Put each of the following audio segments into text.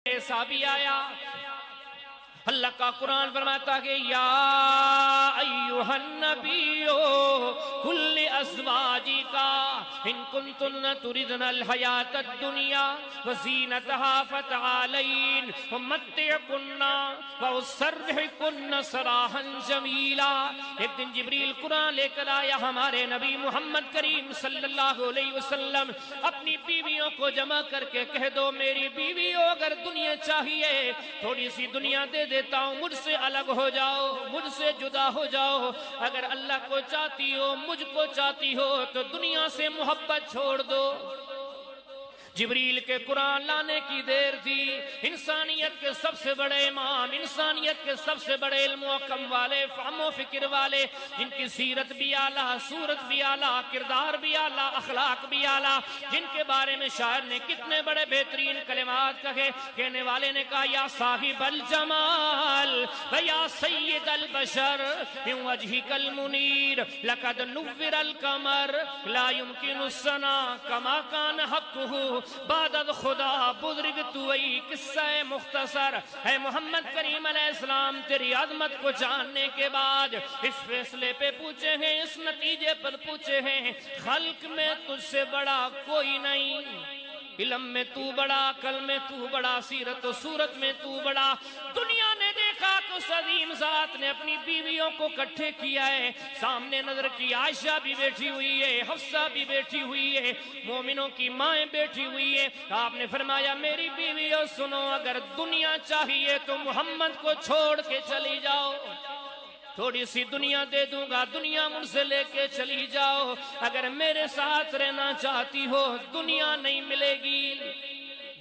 ایسا بھی آیا اللہ کا قرآن فرماتا کہ یا ایھا النبی قل لازواجک ان کنتن تردن الحیاۃ الدنیا وزینتها فتعالین امتعکن واسرحکن سراحا جمیلا۔ ایک دن جبریل قرآن لے کر آیا ہمارے نبی محمد کریم صلی اللہ علیہ وسلم، اپنی بیویوں کو جمع کر کے کہہ دو میری بیویوں اگر دنیا چاہیے تھوڑی سی دنیا دے دیتا ہوں، مجھ سے الگ ہو جاؤ، مجھ سے جدا ہو جاؤ۔ اگر اللہ کو چاہتی ہو، مجھ کو چاہتی ہو تو دنیا سے محبت چھوڑ دو۔ جبریل کے قرآن لانے کی دیر تھی۔ انسانیت کے سب سے بڑے امام، انسانیت کے سب سے بڑے علم و کم والے، فہم و فکر والے، جن کی سیرت بھی اعلیٰ، صورت بھی اعلیٰ، کردار بھی اعلیٰ، اخلاق بھی اعلیٰ، جن کے بارے میں شاعر نے کتنے بڑے بہترین کلمات کہے۔ کہنے والے نے کہا یا صاحب الجمال ویا سید البشر من وجهك المنیر لقد نور القمر لا يمكن السنا كما كان حقه بعد خدا بزرگ توئی۔ قصہ مختصر ہے محمد کریم علیہ السلام تیری عظمت کو جاننے کے بعد اس فیصلے پہ پوچھے ہیں، اس نتیجے پر پوچھے ہیں خلق میں تجھ سے بڑا کوئی نہیں، علم میں تو بڑا، عقل میں تو بڑا، سیرت و صورت میں تو بڑا۔ دنیا نے دیکھا کہ اس عظیم ذات نے اپنی بیویوں کو اکٹھے کیا ہے، سامنے نظر کی عائشہ بھی بیٹھی ہوئی ہے، حفصہ بھی بیٹھی ہوئی ہے، مومنوں کی مائیں بیٹھی ہوئی ہے۔ آپ نے فرمایا میری بیویوں سنو، اگر دنیا چاہیے تو محمد کو چھوڑ کے چلی جاؤ، تھوڑی سی دنیا دے دوں گا، دنیا مجھ سے لے کے چلی جاؤ۔ اگر میرے ساتھ رہنا چاہتی ہو دنیا نہیں ملے گی،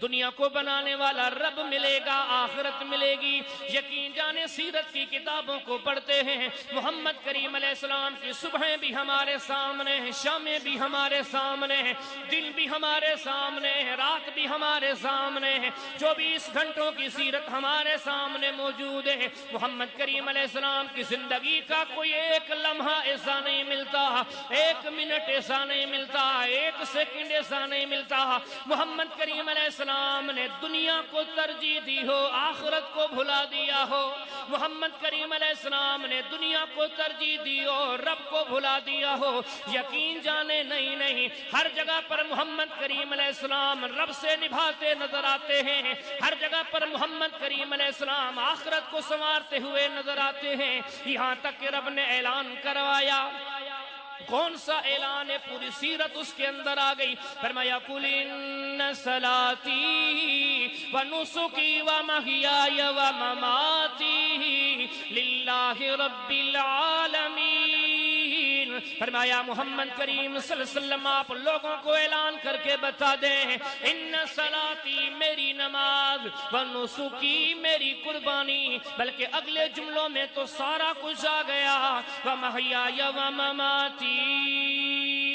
دنیا کو بنانے والا رب ملے گا، آخرت ملے گی۔ یقین جانے سیرت کی کتابوں کو پڑھتے ہیں، محمد کریم علیہ السلام کی صبحیں بھی ہمارے سامنے ہیں، شامیں بھی ہمارے سامنے ہیں، دن بھی ہمارے سامنے ہیں، رات بھی ہمارے سامنے ہیں، 24 گھنٹوں کی سیرت ہمارے سامنے موجود ہے۔ محمد کریم علیہ السلام کی زندگی کا کوئی ایک لمحہ ایسا نہیں ملتا، ایک منٹ ایسا نہیں ملتا، ایک سیکنڈ ایسا نہیں ملتا۔ محمد کریم علیہ السلام نے دنیا کو ترجیح دی ہو، آخرت کو بھلا دیا ہو۔ محمد کریم علیہ السلام نے دنیا کو ترجیح دی ہو، رب کو بھلا دیا ہو۔ یقین جانے نہیں، ہر جگہ پر محمد کریم علیہ السلام رب سے نبھاتے نظر آتے ہیں، ہر جگہ پر محمد کریم علیہ السلام آخرت کو سنوارتے ہوئے نظر آتے ہیں۔ یہاں تک کہ رب نے اعلان کروایا، کون سا اعلان ہے؟ پوری سیرت اس کے اندر آ گئی۔ فرمایا قل ان صلاتی ونسکی ومحیای ومماتی للہ رب العالمین۔ فرمایا محمد کریم صلی اللہ علیہ وسلم آپ لوگوں کو اعلان کر کے بتا دیں، ان صلاتی میری نماز، ونسکی میری قربانی، بلکہ اگلے جملوں میں تو سارا کچھ آ گیا، ومحیای ومماتی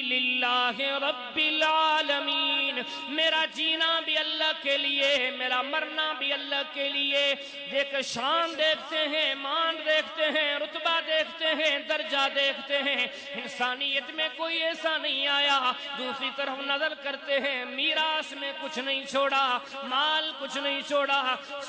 للہ رب العالمین، میرا جینا بھی اللہ کے لیے، میرا مرنا بھی اللہ کے لیے۔ دیکھ شان دیکھتے ہیں، مان دیکھتے ہیں، رتبہ دیکھتے ہیں، درجہ دیکھتے ہیں، انسانیت میں کوئی ایسا نہیں آیا۔ دوسری طرف نظر کرتے ہیں، میراث میں کچھ نہیں چھوڑا، مال کچھ نہیں چھوڑا،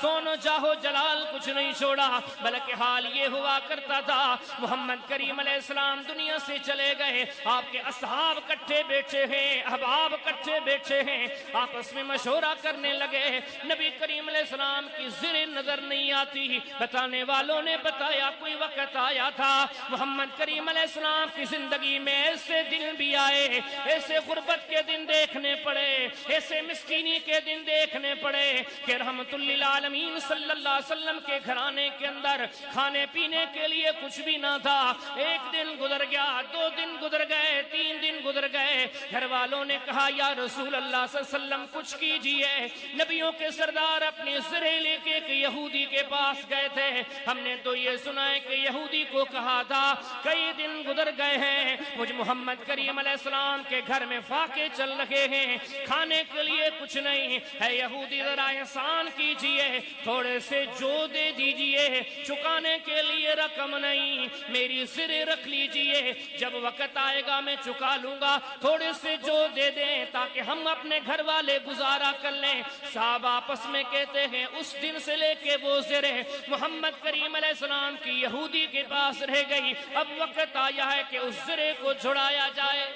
سونو جاہو جلال کچھ نہیں چھوڑا، بلکہ حال یہ ہوا کرتا تھا محمد کریم علیہ السلام دنیا سے چلے گئے، آپ کے اصحاب کٹھے بیٹھے ہیں، احباب کٹھے بیٹھے ہیں، آپس میں مشورہ کرنے لگے۔ نبی کریم علیہ السلام کی زر نظر نہیں آتی۔ بتانے والوں نے بتایا کوئی وقت آیا تھا محمد کریم علیہ السلام کی زندگی میں ایسے دن بھی آئے، ایسے غربت کے دن دیکھنے پڑے، ایسے مسکینی کے دن دیکھنے پڑے کہ رحمت للعالمین صلی اللہ علیہ وسلم کے گھرانے کے اندر کھانے پینے کے لیے کچھ بھی نہ تھا۔ ایک دن گزر گیا، 2 دن گزر گئے، 3 دن گزر گئے، گھر والوں نے کہا یا رسول اللہ صلی اللہ علیہ وسلم کچھ کیجئے۔ نبیوں کے سردار اپنی زرے لے کے ایک یہودی کے پاس گئے تھے، ہم نے تو یہ سنا ہے کہ یہودی کو کہا تھا کئی دن گزر گئے ہیں، مجھ محمد کریم علیہ السلام کے گھر میں فاقے چل رہے ہیں، کھانے کے لیے کچھ نہیں ہے، یہودی ذرا احسان کیجئے، تھوڑے سے جو دے دیجئے، چکانے کے لیے رقم نہیں، میری زرے رکھ لیجئے، جب وقت آئے گا میں چکا لوں گا، تھوڑے سے جو دے دیں تاکہ ہم اپنے گھر والے گزارا کر لیں. صاحب آپس میں کہتے ہیں اس دن سے لے کے وہ زرے محمد کریم علیہ السلام کی یہودی کے پاس رہ گئی. اب وقت آیا ہے کہ اس زرے کو چھڑایا جائے.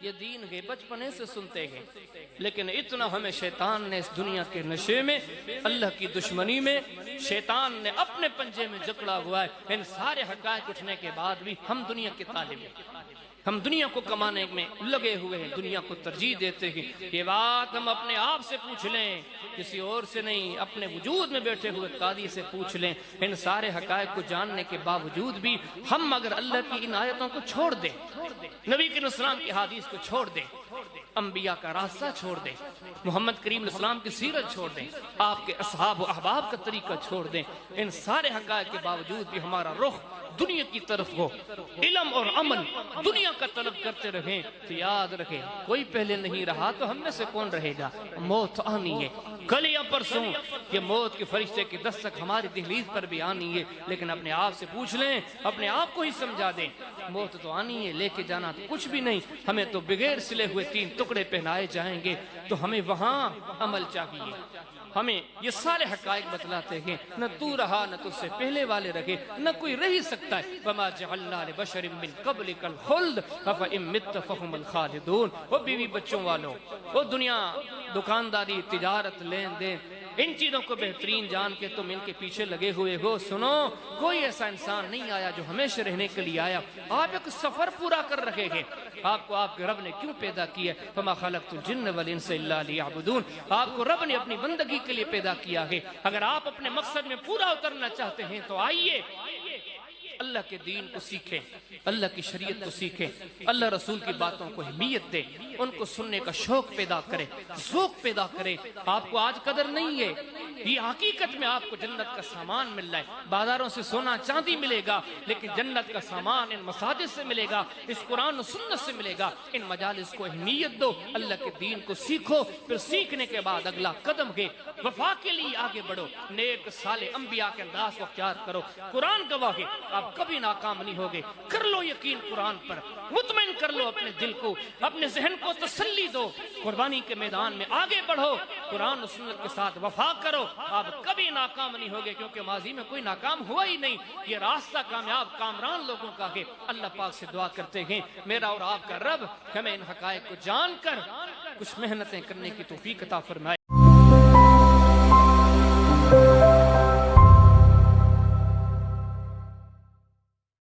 یہ دین ہے بچپنے سے سنتے ہیں، لیکن اتنا ہمیں شیطان نے اس دنیا کے نشے میں، اللہ کی دشمنی میں شیطان نے اپنے پنجے میں جکڑا ہوا ہے. ان سارے حقائق اٹھنے کے بعد بھی ہم دنیا کے طالب ہیں، ہم دنیا کو کمانے میں لگے ہوئے ہیں، دنیا کو ترجیح دیتے ہیں. یہ بات ہم اپنے آپ سے پوچھ لیں، کسی اور سے نہیں، اپنے وجود میں بیٹھے ہوئے قاضی سے پوچھ لیں. ان سارے حقائق کو جاننے کے باوجود بھی ہم اگر اللہ کی ان آیتوں کو چھوڑ دیں، نبی کریم السلام کی حدیث کو چھوڑ دیں، انبیاء کا راستہ چھوڑ دیں، محمد کریم السلام کی سیرت چھوڑ دیں، آپ کے اصحاب و احباب کا طریقہ چھوڑ دیں، ان سارے حقائق کے باوجود بھی ہمارا رخ دنیا کی طرف ہو، علم اور عمل دنیا کا طلب کرتے رہیں، تو یاد رکھیں کوئی پہلے نہیں رہا تو ہم میں سے کون رہے گا. موت آنی ہے کل یا پرسوں، کہ موت کے فرشتے کی دستک ہماری دہلیز پر بھی آنی ہے. لیکن اپنے آپ سے پوچھ لیں، اپنے آپ کو ہی سمجھا دیں، موت تو آنی ہے، لے کے جانا تو کچھ بھی نہیں. ہمیں تو بغیر سلے ہوئے 3 ٹکڑے پہنائے جائیں گے، تو ہمیں وہاں عمل چاہیے. ہمیں یہ سارے حقائق بتلاتے ہیں، نہ تو رہا نہ تجھ سے پہلے والے رہے، نہ کوئی رہ ہی سکتا ہے. وَمَا جَعَلْنَا لِبَشَرٍ مِّن قَبْلِكَ الْخُلْدَ أَفَإِن مِّتَّ فَهُمُ الْخَالِدُونَ. وہ بیوی بچوں والوں، وہ دنیا، دکانداری، تجارت، لین دین، ان چیزوں کو بہترین جان کے تم ان کے پیچھے لگے ہوئے ہو. سنو، کوئی ایسا انسان نہیں آیا جو ہمیشہ رہنے کے لیے آیا. آپ ایک سفر پورا کر رہے ہیں. آپ کو آپ کے رب نے کیوں پیدا کیا؟ فَمَا خَلَقْتُ الْجِنَّ وَالْإِنسَ إِلَّا لِيَعْبُدُونَ. آپ کو رب نے اپنی بندگی کے لیے پیدا کیا ہے. اگر آپ اپنے مقصد میں پورا اترنا چاہتے ہیں تو آئیے اللہ کے دین کو سیکھیں، اللہ کی شریعت کو سیکھیں، اللہ رسول کی باتوں کو اہمیت دیں، ان کو سننے کا شوق پیدا کریں، ذوق پیدا کریں. آپ کو آج قدر نہیں ہے، یہ حقیقت میں آپ کو جنت کا سامان مل رہا ہے. بازاروں سے سونا چاندی ملے گا، لیکن جنت کا سامان ان مساجد سے ملے گا، اس قرآن و سنت سے ملے گا. ان مجالس کو اہمیت دو، اللہ کے دین کو سیکھو، پھر سیکھنے کے بعد اگلا قدم ہے وفا کے لیے آگے بڑھو، نیک صالح انبیاء کے انداز کو اختیار کرو. قرآن گواہ ہے، آپ کبھی ناکام نہیں ہوگے. کر لو یقین قرآن پر، مطمئن کر لو اپنے دل کو، اپنے ذہن کو تسلی دو، قربانی کے میدان میں آگے بڑھو، قرآن و سنت کے ساتھ وفا کرو. آپ کبھی ناکام نہیں ہوگے، کیونکہ ماضی میں کوئی ناکام ہوا ہی نہیں. یہ راستہ کامیاب کامران لوگوں کا ہے. اللہ پاک سے دعا کرتے ہیں میرا اور آپ کا رب ہمیں ان حقائق کو جان کر کچھ محنتیں کرنے کی توفیق عطا فرمائے.